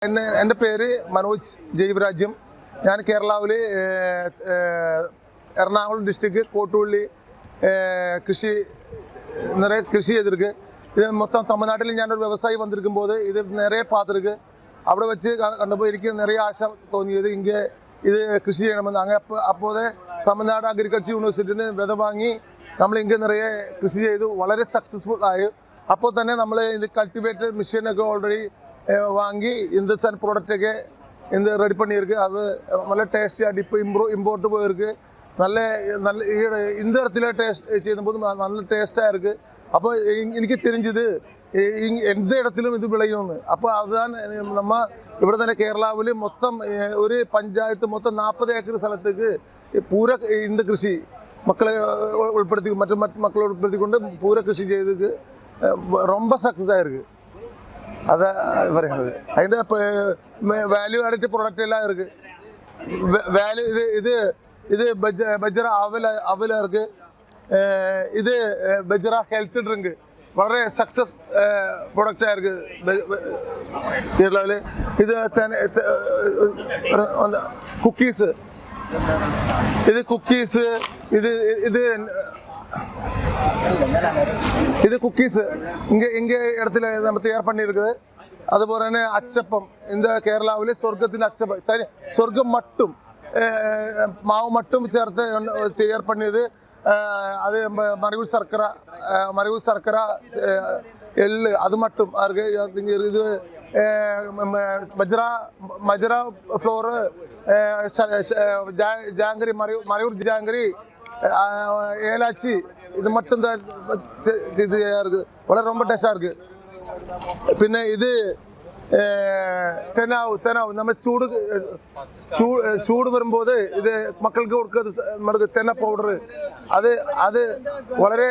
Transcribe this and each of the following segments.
എൻ്റെ പേര് മനോജ് ജൈവരാജ്യം. ഞാൻ കേരളാവിൽ എറണാകുളം ഡിസ്ട്രിക്ട് കോട്ടുപള്ളി நிறைய கிருஷி எதிர்க்கு. இது மொத்தம் தமிழ்நாட்டில் ഞാനൊരു വ്യവസായി വന്നിരിക്കുമ്പോൾ ഇത് നിറയെ பார்த்துருக்கு. അവിടെ വെച്ച് കണ്ടപ്പോൾ എനിക്ക് നിറയെ ആശ തോന്നിയത് ഇங்கே ഇത് കൃഷി ചെയ്യണമെന്ന്. അങ്ങനെ അപ്പോഴേ തമിഴ്നാട് അഗ്രികൾച്ചർ യൂണിവേഴ്സിറ്റിയിൽ നിന്ന് വിത വാങ്ങി നമ്മൾ ഇங்கே നിറയെ കൃഷി ചെയ്തു, വളരെ സക്സസ്ഫുൾ ആയി. അപ്പോൾ തന്നെ നമ്മൾ ഇത് കൾട്ടിവേറ്റഡ് മെഷീനൊക്കെ ഓൾറെഡി வாங்கி இந்த ப்ராடக்டൊക്കെ இந்த ரெடி பண்ணியிருக்கு. அது நல்ல டேஸ்டியாக இப்போ இம்போர்ட்டு போயிருக்கு. நல்ல இந்த இடத்துல டேஸ்ட் ചെയ്യുമ്പോൾ നല്ല ടേസ്റ്റാக இருக்குது. അപ്പോൾ എനിക്ക് தெரிஞ்சது எந்த இடத்திலும் ഇത് വിളയുമെന്ന്. അപ്പോൾ അതാണ് നമ്മ ഇവിടെ തന്നെ കേരളാവിൽ മൊത്തം ഒരു പഞ്ചായത്ത് മൊത്തം 40 ഏക്കർ സ്ഥലത്തേക്ക് പൂര இந்த കൃഷി മക്കളെ ഉൾപ്പെടുത്തി മറ്റു മക്കളെ ഉൾപ്പെടുത്തിക്കൊണ്ട് പൂര കൃഷി ചെയ്തത് ரொம்ப சக்ஸஸ் ஆயிருக்கு. அதான் പറയുന്നത്. അതിൻ്റെ വാല്യൂ ആഡിറ്റ് പ്രോഡക്റ്റ് എല്ലാം இருக்குது. വാല്യൂ ഇത് ഇത് ബജ്ര അവല இருக்குது. ഇത് ബജ്ര ഹെൽത്ത് ഡ്രിങ്ക് വളരെ സക്സസ് പ്രോഡക്റ്റാக இருக்குது കേരളത്തിൽ. ഇത് കുക്കീസ്, ഇത് കുക്കീസ്, இது குக்கீஸ் இங்கே இடத்துல நம்ம தயார் பண்ணியிருக்குது. அதுபோல തന്നെ അച്ചപ്പം, இந்த കേരളാവിലെ സ്വർഗത്തിൻ്റെ അച്ചപ്പം, സ്വർഗം മട്ടും മാവ് മട്ടും ചേർത്ത് തയ്യാർ പണിയത്. അത് മരയൂർ ശർക്കര എള്ള് അത് മട്ടും ഇത് മജറ ഫ്ലോറ് ജാങ്കരി മരയൂർ ജാങ്കരി ஏலாச்சி இது மட்டும் தான் இது இருக்குது. വളരെ ரொம்ப டேஸ்டாக இருக்குது. പിന്നെ ഇത് തെനാവ് നമ്മൾ ചൂട് വരുമ്പോൾ ഇത് മക്കൾക്ക് കൊടുക്കുന്നത് നമുക്ക് തെന പൗഡർ. അത് വളരെ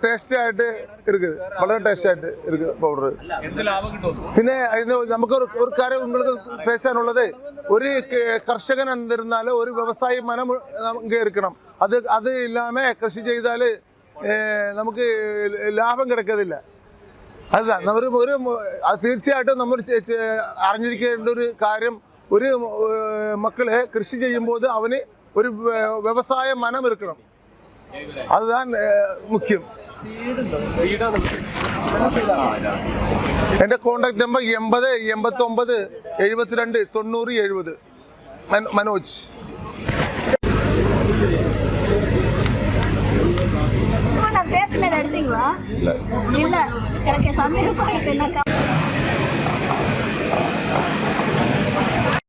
ടേസ്റ്റി ആയിട്ട് இருக்குது. വളരെ ടേസ്റ്റി ആയിട്ട് இருக்குது പൗഡർ. പിന്നെ ഇത് നമുക്ക് ഒരു കാര്യം നിങ്ങൾക്ക് പേശാനുള്ളത്, ഒരു കർഷകൻ എന്നിരുന്നാലും ഒരു വ്യവസായ മനം നമുക്ക് ഇരിക്കണം. അത് ഇല്ലാമേ കൃഷി ചെയ്താൽ നമുക്ക് ലാഭം കിടക്കത്തില്ല. അതുതാണ് ഒരു അത് തീർച്ചയായിട്ടും നമ്മൾ അറിഞ്ഞിരിക്കേണ്ട ഒരു കാര്യം. ഒരു മക്കളെ കൃഷി ചെയ്യുമ്പോൾ അവന് ഒരു വ്യവസായ മനം ഇരിക്കണം. അതുതാണ് മുഖ്യം. എൻ്റെ കോണ്ടാക്ട് നമ്പർ 80 89 72 90 70. മനോജ്. பேசினது எடுத்தீங்களா? இல்ல எனக்கு சந்தேகமா இருக்கு.